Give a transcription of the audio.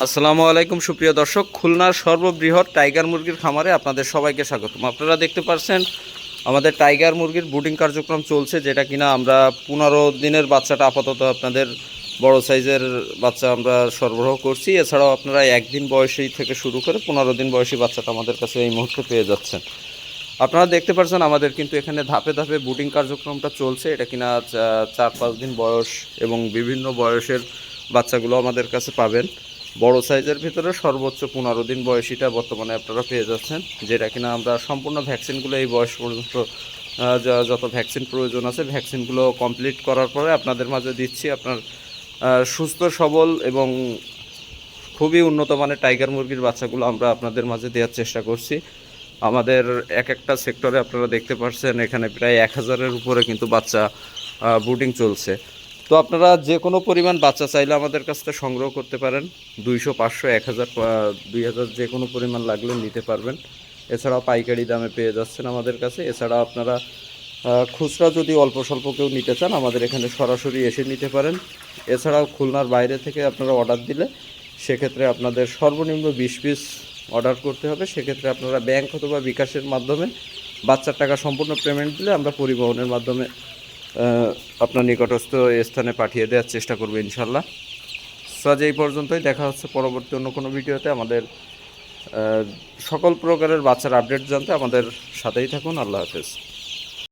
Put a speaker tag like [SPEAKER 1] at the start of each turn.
[SPEAKER 1] আসসালামু আলাইকুম সুপ্রিয় দর্শক, খুলনার সর্ববৃহৎ টাইগার মুরগির খামারে আপনাদের সবাইকে স্বাগতম। আপনারা দেখতে পাচ্ছেন আমাদের টাইগার মুরগির ব্রুডিং কার্যক্রম চলছে, যেটা কিনা আমরা 15 দিনের বাচ্চাটা আপাতত আপনাদের বড় সাইজের বাচ্চা আমরা সরবরাহ করছি। এছাড়াও আপনারা একদিন বয়সী থেকে শুরু করে 15 দিন বয়সী বাচ্চাটা আমাদের কাছে এই মুহূর্তে পেয়ে যাচ্ছেন। আপনারা দেখতে পাচ্ছেন আমাদের কিন্তু এখানে ধাপে ধাপে ব্রুডিং কার্যক্রমটা চলছে। এটা কিনা 4-5 দিন বয়স এবং বিভিন্ন বয়সের বাচ্চাগুলো আমাদের কাছে পাবেন। বড় সাইজের ভিতরে সর্বোচ্চ 15 দিন বয়সীটা বর্তমানে আপনারা পেয়ে যাচ্ছেন, যেটা কিনা আমরা সম্পূর্ণ ভ্যাকসিনগুলো এই বয়স পর্যন্ত যত ভ্যাকসিন প্রয়োজন আছে ভ্যাকসিনগুলো কমপ্লিট করার পরে আপনাদের মাঝে দিচ্ছি। আপনার সুস্থ সবল এবং খুবই উন্নত মানের টাইগার মুরগির বাচ্চাগুলো আমরা আপনাদের মাঝে দেওয়ার চেষ্টা করছি। আমাদের এক একটা সেক্টরে আপনারা দেখতে পাচ্ছেন এখানে প্রায় 1000-এর উপরে কিন্তু বাচ্চা ব্রুডিং চলছে। তো আপনারা যে কোনো পরিমাণ বাচ্চা চাইলে আমাদের কাছ থেকে সংগ্রহ করতে পারেন। 200, 500, 1000, 2000 যে কোনো পরিমাণ লাগলে নিতে পারবেন। এছাড়াও পাইকারি দামে পেয়ে যাচ্ছেন আমাদের কাছে। এছাড়া আপনারা খুচরা যদি অল্প স্বল্প কেউ নিতে চান আমাদের এখানে সরাসরি এসে নিতে পারেন। এছাড়াও খুলনার বাইরে থেকে আপনারা অর্ডার দিলে সেক্ষেত্রে আপনাদের সর্বনিম্ন 20 পিস অর্ডার করতে হবে। সেক্ষেত্রে আপনারা ব্যাংক অথবা বিকাশের মাধ্যমে বাচ্চার টাকা সম্পূর্ণ পেমেন্ট দিলে আমরা পরিবহনের মাধ্যমে আপনার নিকটস্থ স্থানে পাঠিয়ে দেওয়ার চেষ্টা করবো ইনশাল্লাহ। সো আজ এই পর্যন্তই, দেখা হচ্ছে পরবর্তী অন্য কোনো ভিডিওতে। আমাদের সকল প্রকারের বাচ্চার আপডেট জানতে আমাদের সাথেই থাকুন। আল্লাহ হাফেজ।